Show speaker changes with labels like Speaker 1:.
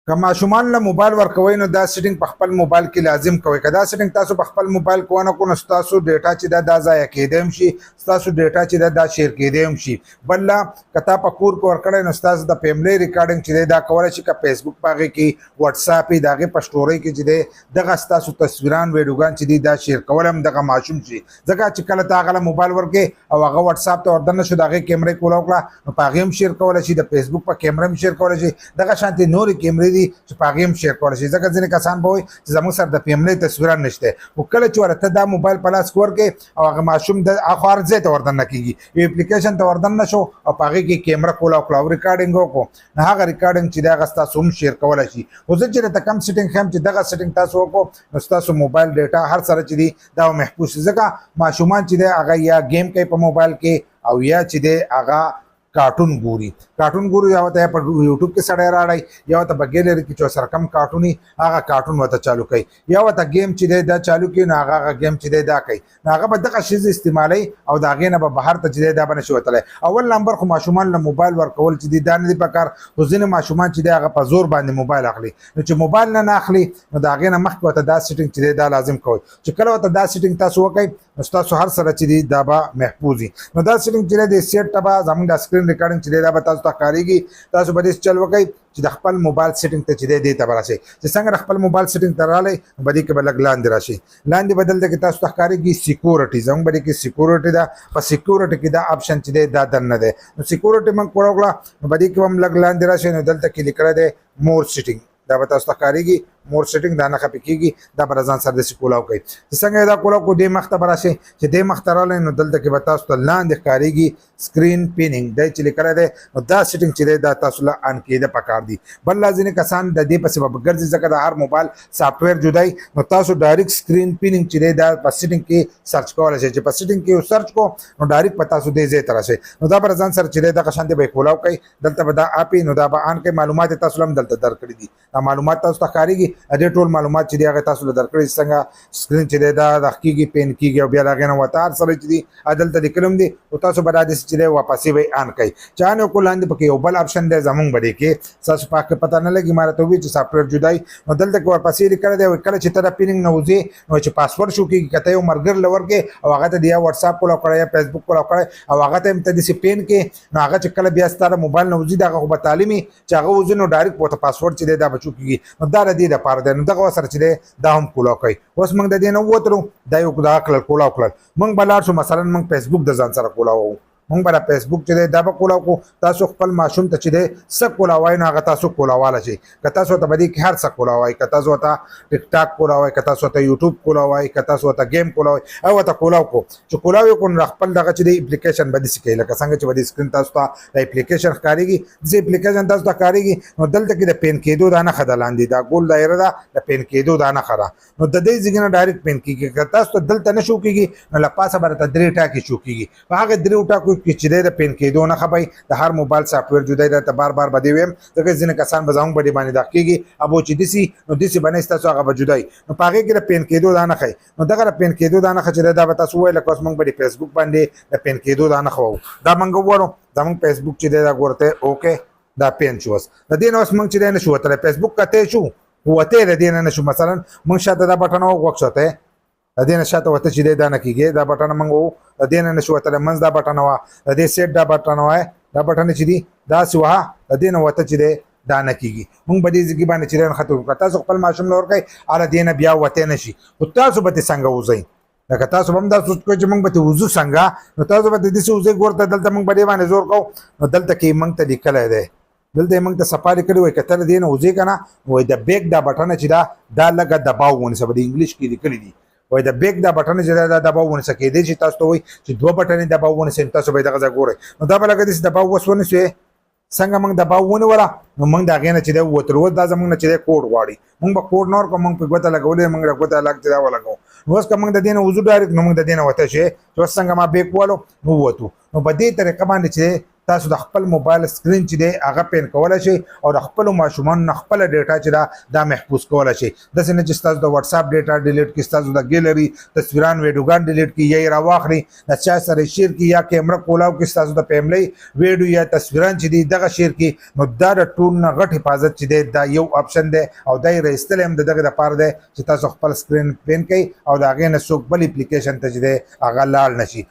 Speaker 1: که ماشومان له موبایل ورکوئ نو دا سیټنګ په خپل موبایل کې لازم کوئ. که دا سیټنګ تاسو په خپل موبایل کې ونه کړو نو ستاسو ډیټا چې ده دا ضایع کیدی هم شي، ستاسو ډیټا چې ده دا شیر کیدی هم شي. بل که تا په کور کې ورکړی نو ستاسو د فیملی ریکارډنګ چې دی دا کولی شي که فیسبوک په هغې کې وټساپ یې د هغې په سټورۍ کې چې دی دغه ستاسو تصویران ویډیوګان چې دي دا شیر کول هم دغه ماشوم شي. ځکه چې کله ته هغه له موبایل ورکړې او هغه وټساپ ته وردننه شو د هغې کیمرې کوله وکړه نو په هغې هم شیر کولی شي، د فیسبوک په کیمره هم شیر کولی شي. دغه شانتې نورې کیمرې دي چې په هغې شیر کولی شي. ځکه ځینې کسان به وایي چې زموږ سره د فیملی تصویران نشته، خو کله چې ورته دا موبایل په لاس کې ورکړې او هغه ماشوم د هغه هر ځای ته وردننه کېږي، یو اپلیکیشن ته وردننه شو او په هغې کې کیمره کوله وکړه او ریکارډنګ وکړو نو هغه ریکارډنګ چې دی هغه ستاسو هم شیر کولی شي. خو زه چې درته کوم سیټنګ ښیم چې دغه سیټنګ تاسو وکړو نو ستاسو موبایل ډیټا هر سره چې دی دا محفوظ شي. ځکه ماشومان چې دی هغه یا گیم کوي په موبایل کې او یا چې دی هغه کارټون ګوري یا ورته په یوټیوب کې سړی راړی یا ورته په ګیلري کې چې سره کم کارټون وي هغه کارټون ورته چالو کوي یا ورته گیم چې دی دا چالو کوي نو هغه گیم چې دی دا کوي نو هغه به دغه شیز استعمالوي او د هغې نه به بهر ته چې دی دا به نشي وتلی. اول نمبر خو ماشومان له موبایل ورکول چې دی دا نه دي پکار، خو ځینې ماشومان چې دی هغه په زور باندې موبایل اخلي. نو چې موبایل نه اخلي نو د هغې نه مخکې ورته دا سیټنګ چې دی دا لازم کوئ. چې کله ورته دا سیټنګ تاسو وکئ نو ستاسو هر سره چې دی دا به محفوظ وي. نو دا سیټنګ چې دی د سیټ ته به زموږ د سکرین ریکارډنګ چې دی دا به تاسو ته ښکارېږي. تاسو به داسې چل وکئ چې د خپل موبایل سیټنګ ته چې دی دې ته به راشئ. چې څنګه د خپل موبایل سیټنګ ته راغلی نو په دې کې به لږ لاندې راشئ. لاندې به دلته کې تاسو ته ښکارېږي سیکورټي، زموږ به دې کې سیکورټي ده. په سیکورټي کې دا آپشن چې دی دا دننه دی. نو سیکورټي موږ کوړه وکړه نو په دې کې به هم لږ لاندې راشئ نو دلته کې لیکلی دی مور سیټنګ، دا به تاسو ته ښکارېږي مور سیټنګ دا نښه پې کېږي. دا به ځان سره داسې کولاو کوئ. چې څنګه یې دا کولاو کړو دې مخ ته به راشئ. چې دې مخ ته راغلی نو دلته کې به تاسو ته لاندې ښکارېږي سکرین پیننګ، دی چې لیکلی دی نو دا سیټنګ چې دی دا تاسو له آن کېده پکار دي. بل لا ځینې کسان د دې پسې به ګرځي ځکه د هر موبایل سافټویر جدای نو تاسو ډایرکټ سکرین پیننګ چې دی دا په سیټنګ کې سرچ کولی شئ. چې په سیټنګ کې یو سرچ کو نو ډایرکټ په تاسو دې ځای ته راشئ نو دا به ځان سره چې دی دغه شانتې به یې کولاو کوئ. دلته به دا اپي نو دا به آن کوئ. معلومات یې تاسو له هم دلته درکړي دي. دا معلومات تاسو ته ښکارېږي. دې ټول معلومات چې دی هغه تاسو له درکړي څنګه سکرین چې دی دا دغه کېږي پین کېږي او بیا د هغې نه ورته هر سره چې دي دلته لیکلی هم دي او تاسو به دا داسې چې دی واپسې به یې آن کوئ. چې آن یې وکړو لاندې پکې یو بل آپشن دی زموږ به دې کې ستاسو په حق کې پته نه لګي ما راته ووایي چې سافټویر جدای نو دلته کې ورپسې لیکلی دی کله چې ته د پیننګ نه وځې نو چې پاسورډ شو کېږي که ته یو ملګري له ورکړې او هغه ته د یا وټساپ کولاو کړی یا فیسبوک کولاو کړی او هغه ته هم ته داسې پین کې نو هغه چې کله بیا ستا د موبایل نه وځي د هغه خو به تعلیم وي چې هغه وځي نو ډایرکټ ورته پاسورډ چې دی دا به چو کېږي نو دا د دې دپاره دی. نو دغه ورسره چې دی دا هم کولاو کوي. اوس موږ د دې نه ووتلو دا یو دغه کړل کولاو کړل. موږ به لاړ شو مثلا موږ فیسبوک د ځان سره کولاوو. موږ به د فیسبوک چې دی دا به کولاو کړو. تاسو خپل ماشوم ته چې دی څه کولاوئ نو هغه تاسو کولاوالی شئ. که تاسو ورته په دې کې هر څه کولاوئ، که تاسو ورته ټیک ټاک کولاوئ، که تاسو ورته یوټیوب کولاوئ، که تاسو ورته گیم کولاوئ او ورته کولاو کړو. چې کولاو یې کړو نو خپل دغه چې دی اپلیکیشن به داسې کوي لکه څنګه چې به دې سکرین تاسو ته د اپلیکیشن ښکارېږي داسې اپلیکیشن تاسو ته ښکارېږي. نو دلته کې د پین کېدو دا نښه ده لاندې دا ګول دایره ده د پین کېدو دا نښه ده. نو د دې ځای نه ډایرکټ پین کېږي. که تاسو ته دلته نه شو کېږي نو له پاسه به راته درې ټاکې شو کېږي. په هغې درېو ټاکو کې چې دی د پین کېدو نښه به د هر موبایل سافټویر جدای درته بار بار به دې ویم ځکه ځینې کسان به زموږ په دې باندې دغه کېږي ابو چې داسې نو داسې به نه ستاسو هغه به جدای نو په هغې کې د پین کېدو دا نښه نو دغه د پین کېدو دا نښه چې دی دا به تاسو ووایئ لکه اوس موږ به د فیسبوک باندې د پین کېدو دا نښه وو دا موږ ووایو زموږ فیسبوک چې دی دا ګورته اوکې دا پین شو. اوس د دې نه اوس موږ چې دی نه شو وتلی فیسبوک کتی شو وتی د دې نه شو مثلا موږ شاته دا بټن وغوښتی د دې نه شاته وته چې دی دا نه کېږي دا بټن موږ وو د دې نه شو وتلی منځ دا بټن وه د دې سیټ دا بټن وای دا بټن چې دي داسې وه د دې نه وته چې دی دا نه کېږي. مونږ به دې ځګي باندې چې دی نښته وکړو. تاسو خپل ماشوم له ورکئ هله دې نه بیا وتی نه شي خو تاسو به ترې څنګه وځئ لکه تاسو به هم دا سوچ کوئ چې مونږ به ترې وځو څنګه نو تاسو به داسې وځئ ګورته دلته مونږ به دې باندې زور کوو نو دلته کې مونږ ته لیکلی دی دلته یې مونږ ته صفا لیکلي وایي که ته له دې نه وځې که نه وایي د بیک دا بټنه چې دا لږه دباو ونیسه به د انګلیش کې لیکلي دي وایي د بیک دا بټن چې دا دباو ونیسه کېدی چې تاسو ته وایي چې دوه بټنې دباو ونیسئ نو تاسو به یې دغه ځای ګورئ نو دا به لکه داسې دباو اوس ونیسئ څنګه موږ دباو ونیوله نو موږ د هغې نه چې دی ووتلو اوس دا زموږ نه چې دی کوډ غواړي موږ به کوډ نه ورکړو موږ پې ګوته لګولې موږ د ګوته لګ چې دا ولګوو نو اوس که موږ د دې نه وځو ډایرکټ نو موږ د دې نه وته شي چې اوس څنګه ما بیک والو نو ووتو نو په دې طریقه باندې چې تاسو د خپل موبایل سکرین چې دی هغه پین کولی شئ او د خپلو ماشومانو نه خپله ډیټا چې دا محفوظ کولی شئ. داسې نه چې ستاسو د واتساپ ډیټا ډیلیټ کړي، ستاسو د ګیلري تصویران ویډیوګان ډیلیټ کړي یا یې راواخلي د چا سره یې شیر کړي یا کیمره کولاو کړي ستاسو د فیملی ویډیو یا تصویران چې دي دغه شیر کړي. نو دا د ټول نه غټ حفاظت چې دی دا یو آپشن دی او دا یې رایستلی هم د دغې دپاره دی چې تاسو خپل سکرین پین کوئ او د هغې نه څوک بل اپلیکیشن ته چې دی هغه لاړ نه شي.